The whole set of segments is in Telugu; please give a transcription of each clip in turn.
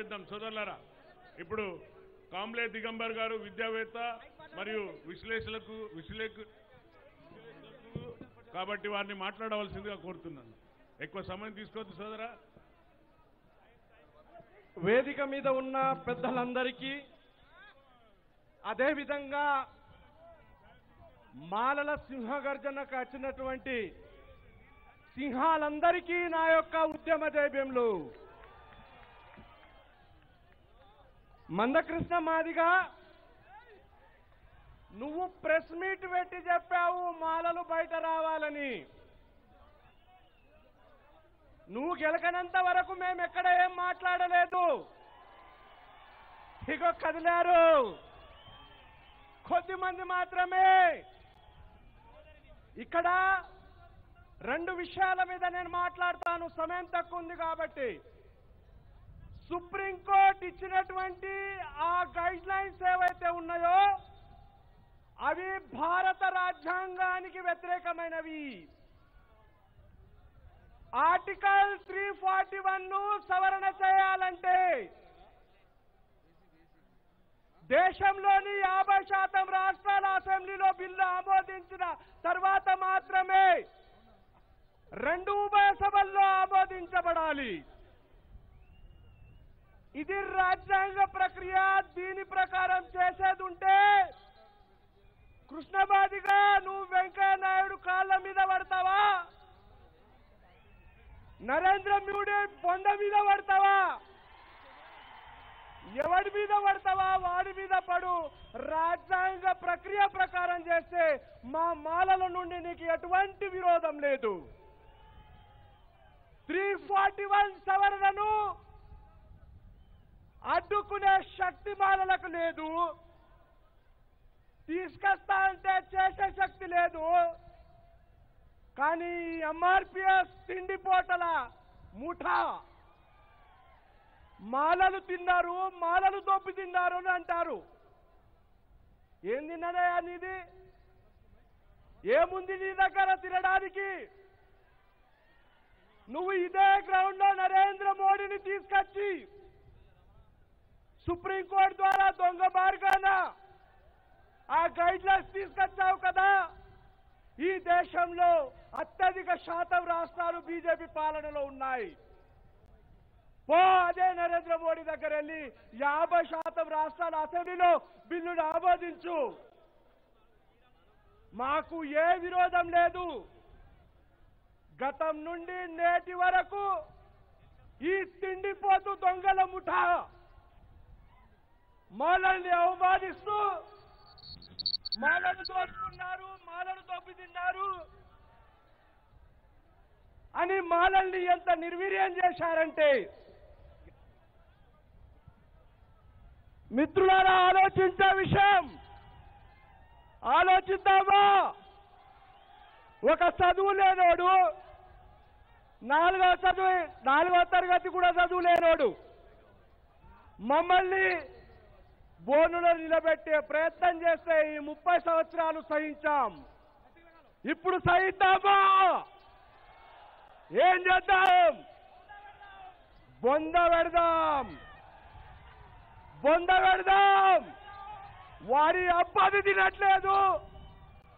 చేద్దాం సోదరులారా. ఇప్పుడు కాంబ్లే దిగంబర్ గారు విద్యావేత్త మరియు విశ్లేషకులు కాబట్టి వారిని మాట్లాడవలసిందిగా కోరుతున్నాను. ఎక్కువ సమయం తీసుకోవద్దు సోదరా. వేదిక మీద ఉన్న పెద్దలందరికీ, అదేవిధంగా మాలల సింహగర్జనకు వచ్చినటువంటి సింహాలందరికీ నా యొక్క ఉద్యమ జైభీములు. మందకృష్ణ మాదిగా నువ్వు ప్రెస్ మీట్ పెట్టి చెప్పావు మాలలు బయట రావాలని. నువ్వు గెలకనంత వరకు మేము ఎక్కడ ఏం మాట్లాడలేదు. ఇగో కదిలారు కొద్దిమంది మాత్రమే. ఇక్కడ రెండు విషయాల మీద నేను మాట్లాడతాను, సమయం తక్కువ ఉంది కాబట్టి. సుప్రీంకోర్టు ఇచ్చినటువంటి ఆ గైడ్ లైన్స్ ఏవైతే ఉన్నాయో అవి భారత రాజ్యాంగానికి వ్యతిరేకమైనవి. ఆర్టికల్ 341 సవరణ చేయాలంటే దేశంలోని 50% రాష్ట్రాల అసెంబ్లీలో బిల్లు ఆమోదించిన తర్వాత మాత్రమే 2 ఉభయ సభల్లో ఆమోదించబడాలి. ఇది రాజ్యాంగ ప్రక్రియ. దీని ప్రకారం చేసేది ఉంటే కృష్ణబాదిగా నువ్వు వెంకయ్య నాయుడు కాళ్ళ మీద పడతావా, నరేంద్ర మోడీ బొంద మీద పడతావా, ఎవడి మీద పడతావా వాడి మీద పడు. రాజ్యాంగ ప్రక్రియ ప్రకారం చేస్తే మా మాలల నుండి నీకు ఎటువంటి విరోధం లేదు. 341 సవరణను అడ్డుకునే శక్తి మాలలకు లేదు. తీసుకొస్తా అంటే చేసే శక్తి లేదు. కానీ ఎంఆర్పిఎస్ తిండిపోటల ముఠా మాలలు తిన్నారు, మాలలు దొప్పి తిన్నారు అని అంటారు. ఏం తిన్నదే నీది? ఏముంది నీ దగ్గర తినడానికి? నువ్వు ఇదే గ్రౌండ్ లో నరేంద్ర మోడీని తీసుకొచ్చి సుప్రీంకోర్టు ద్వారా దొంగ మార్గాన ఆ గైడ్ లైన్స్ తీసుకొచ్చావు కదా. ఈ దేశంలో అత్యధిక శాతం రాష్ట్రాలు బీజేపీ పాలనలో ఉన్నాయి. అదే నరేంద్ర మోడీ దగ్గర వెళ్ళి 50% రాష్ట్రాల అసెంబ్లీలో బిల్లును ఆమోదించు. మాకు ఏ విరోధం లేదు. గతం నుండి నేటి వరకు ఈ తిండిపోతూ దొంగల ముఠా మాలల్ని అవమానిస్తూ మాలను దోచుకున్నారు, మాలను దొబ్బితిన్నారు అని మాలల్ని ఎంత నిర్వీర్యం చేశారంటే, మిత్రులారా ఆలోచించే విషయం ఆలోచిద్దామా? ఒక చదువు లేనోడు, 4వ తరగతి కూడా చదువు లేనోడు మమ్మల్ని బోనులో నిలబెట్టే ప్రయత్నం చేస్తే ఈ 30 సంవత్సరాలు సహించాం. ఇప్పుడు సహిద్దామా? ఏం చేద్దాం? బొంద పెడదాం. వాడి అబ్బది తినట్లేదు,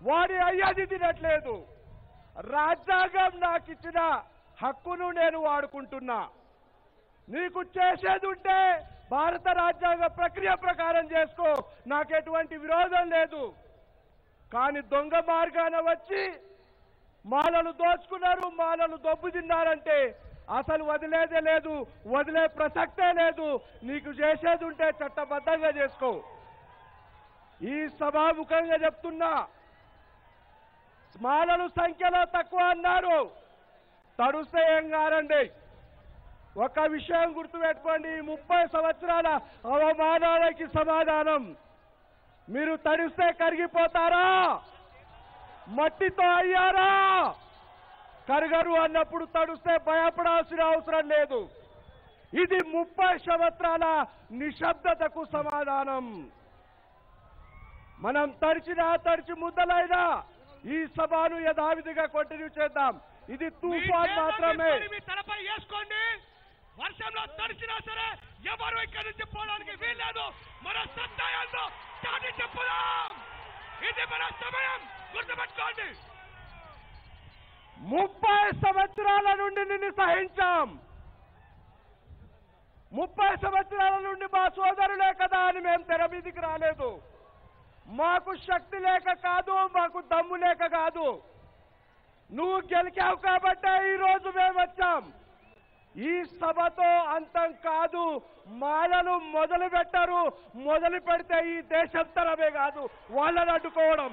వాడి అయ్యది తినట్లేదు. రాజ్యాంగం నాకు ఇచ్చిన హక్కును నేను వాడుకుంటున్నా. నీకు చేసేది ఉంటే భారత రాజ్యాంగ ప్రక్రియ ప్రకారం చేసుకో, నాకు ఎటువంటి విరోధం లేదు. కానీ దొంగ మార్గాన వచ్చి మాలలు దోచుకున్నారు, మాలలు దొబ్బు తిన్నారంటే అసలు వదిలేదే లేదు, వదిలే ప్రసక్తే లేదు. నీకు చేసేది ఉంటే చట్టబద్ధంగా చేసుకో. ఈ సభాముఖంగా చెప్తున్నా, మాలలు సంఖ్యలో తక్కువ అన్నారు, తడుస్తే ఏం కారండి. ఒక విషయం గుర్తుపెట్టుకోండి, 30 సంవత్సరాల అవమానాలకి సమాధానం. మీరు తడిస్తే కరిగిపోతారా? మట్టితో అయ్యారా? కరగరు అన్నప్పుడు తడుస్తే భయపడాల్సిన అవసరం లేదు. ఇది 30 సంవత్సరాల నిశ్శబ్దతకు సమాధానం. మనం తడిచి ముద్దలైనా ఈ సభను యథావిధిగా కంటిన్యూ చేద్దాం. ఇది తుఫాన్ మాత్రమే. వర్షంలో తడిచినా సరే ఎవరు ఇక్కడి నుంచి పోవడానికి వీల్లేదు. మన సత్తాయంలో చాటి చెప్పుదాం. ఇది మన సమయం, గుర్తుపెట్టుకోండి. 30 సంవత్సరాల నుండి నిన్ను సహించాం. 30 సంవత్సరాల నుండి మా సోదరులే కదా అని మేము తెర మీదికి రాలేదు. మాకు శక్తి లేక కాదు, మాకు దమ్ము లేక కాదు. నువ్వు గెలిచావు కాబట్టే ఈ రోజు మేము వచ్చాం. ఈ సభతో అంతం కాదు. మాలలు మొదలు పెట్టరు, మొదలు పెడితే ఈ దేశం తరమే కాదు వాళ్ళని అడ్డుకోవడం.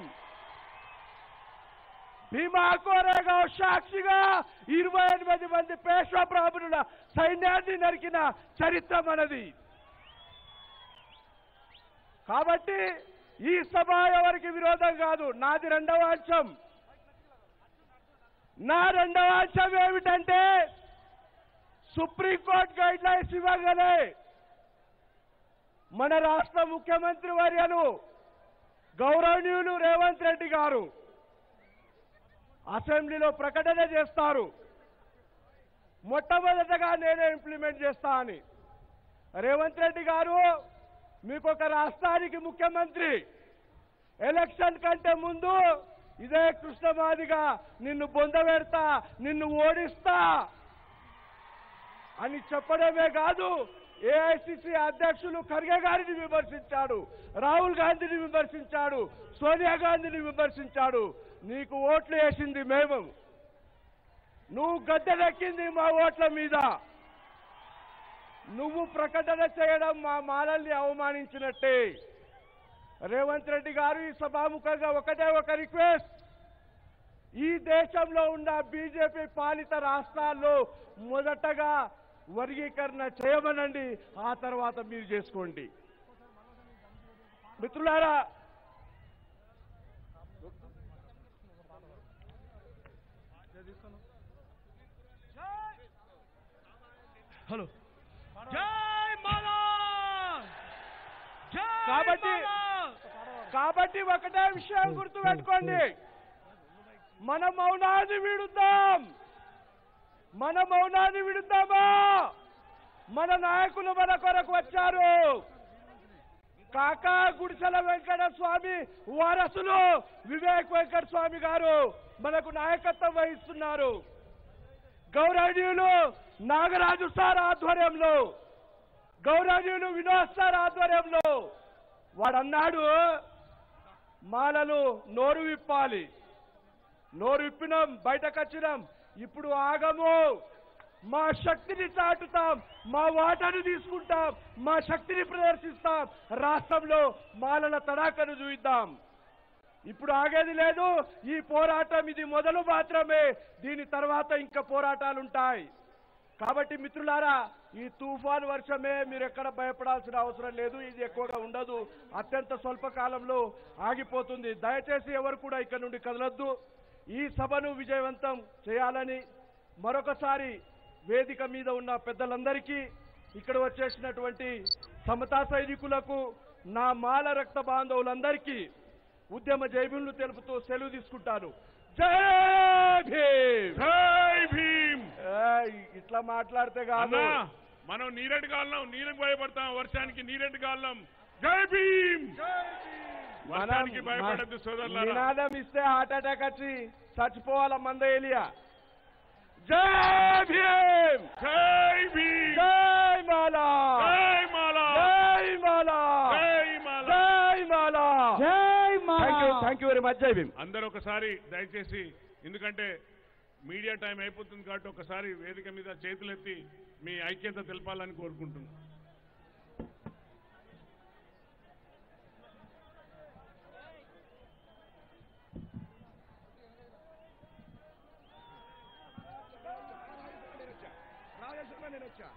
భీమా కోరేగావ్ సాక్షిగా 28 మంది పేష్వా బ్రాహ్మణుల సైన్యాన్ని నరికిన చరిత్ర మనది. కాబట్టి ఈ సభ ఎవరికి విరోధం కాదు. నాది రెండవ అంశం. నా రెండవ అంశం ఏమిటంటే సుప్రీంకోర్టు గైడ్ లైన్స్ ఇవ్వగానే మన రాష్ట్ర ముఖ్యమంత్రి వర్యులు గౌరవనీయులు రేవంత్ రెడ్డి గారు అసెంబ్లీలో ప్రకటన చేస్తారు. మొట్టమొదటగా నేనే ఇంప్లిమెంట్ చేస్తా అని. రేవంత్ రెడ్డి గారు మీకు ఒక రాష్ట్రానికి ముఖ్యమంత్రి. ఎలక్షన్ కంటే ముందు ఇదే కృష్ణమాదిగా నిన్ను బొందబెడతా, నిన్ను ఓడిస్తా అని చెప్పడమే కాదు, ఏఐసిసి అధ్యక్షులు ఖర్గే గారిని విమర్శించాడు, రాహుల్ గాంధీని విమర్శించాడు, సోనియా గాంధీని విమర్శించాడు. నీకు ఓట్లు వేసింది మేము, నువ్వు గద్దెనెక్కింది మా ఓట్ల మీద. నువ్వు ప్రకటన చేయడం మా మాలల్ని అవమానించినట్టే. రేవంత్ రెడ్డి గారు ఈ సభాముఖంగా ఒకటే ఒక రిక్వెస్ట్. ఈ దేశంలో ఉన్న బీజేపీ పాలిత రాష్ట్రాల్లో మొదటగా వర్గీకరణ చేయమనండి, ఆ తర్వాత మీరు చేసుకోండి. మిత్రులారా, హలో, జై మాలా. కాబట్టి ఒకటే విషయం గుర్తుపెట్టుకోండి, మన మౌనాన్ని విడుద్దాం. మన మౌనాన్ని విడుద్దామా? మన నాయకులు మన కొరకు వచ్చారు. కాకా గుడిసెల వెంకట స్వామి వారసులు వివేక్ వెంకట స్వామి గారు మనకు నాయకత్వం వహిస్తున్నారు. గౌరవనీయులు నాగరాజు సార్ ఆధ్వర్యంలో, గౌరవనీయులు వినోద్ సార్ ఆధ్వర్యంలో వాడన్నాడు, మాలలు నోరు విప్పాలి. నోరు విప్పినాం, బయటకు వచ్చినాం. ఇప్పుడు ఆగము, మా శక్తిని చాటుతాం, మా వాటాను తీసుకుంటాం, మా శక్తిని ప్రదర్శిస్తాం. రాష్ట్రంలో మాలల తడాకను చూద్దాం. ఇప్పుడు ఆగేది లేదు. ఈ పోరాటం ఇది మొదలు మాత్రమే. దీని తర్వాత ఇంకా పోరాటాలుంటాయి. కాబట్టి మిత్రులారా, ఈ తుఫాన్ వర్షమే, మీరు ఎక్కడ భయపడాల్సిన అవసరం లేదు. ఇది ఎక్కువగా ఉండదు, అత్యంత స్వల్ప కాలంలో ఆగిపోతుంది. దయచేసి ఎవరు కూడా ఇక్కడ నుండి కదలొద్దు. ఈ సభను విజయవంతం చేయాలని మరొకసారి వేదిక మీద ఉన్న పెద్దలందరికీ, ఇక్కడ వచ్చేసినటువంటి సమతా సైనికులకు, నా మాల రక్త బాంధవులందరికీ ఉద్యమ జైభీములు తెలుపుతూ సెలవు తీసుకుంటాను. జై భీమ్, జై భీమ్. ఇట్లా మాట్లాడితే కాదు. మనం నీరెడ్డి కాలం, నీళ్ళకి భయపడతాం, వర్షానికి నీరెడ్డి కాలం. జై భీమ్. వర్షానికి భయపడద్దు సోదరులారా. నినాదం ఇస్తే హార్ట్ అటాక్ వచ్చి చచ్చిపోవాల మంద ఏలియా. జై భీమ్, జై భీమ్, జై మాలా, జై మాలా, జై మాలా, జై మాలా, జై మాలా, జై మాలా. Thank you very much. జై భీమ్. అందరూ ఒకసారి దయచేసి, ఎందుకంటే మీడియా టైం అయిపోతుంది కాబట్టి ఒకసారి వేదిక మీద చేతులెత్తి మీ ఐక్యత తెలపాలని కోరుకుంటున్నాను. రాజేశ్వరరావు నేను వచ్చా.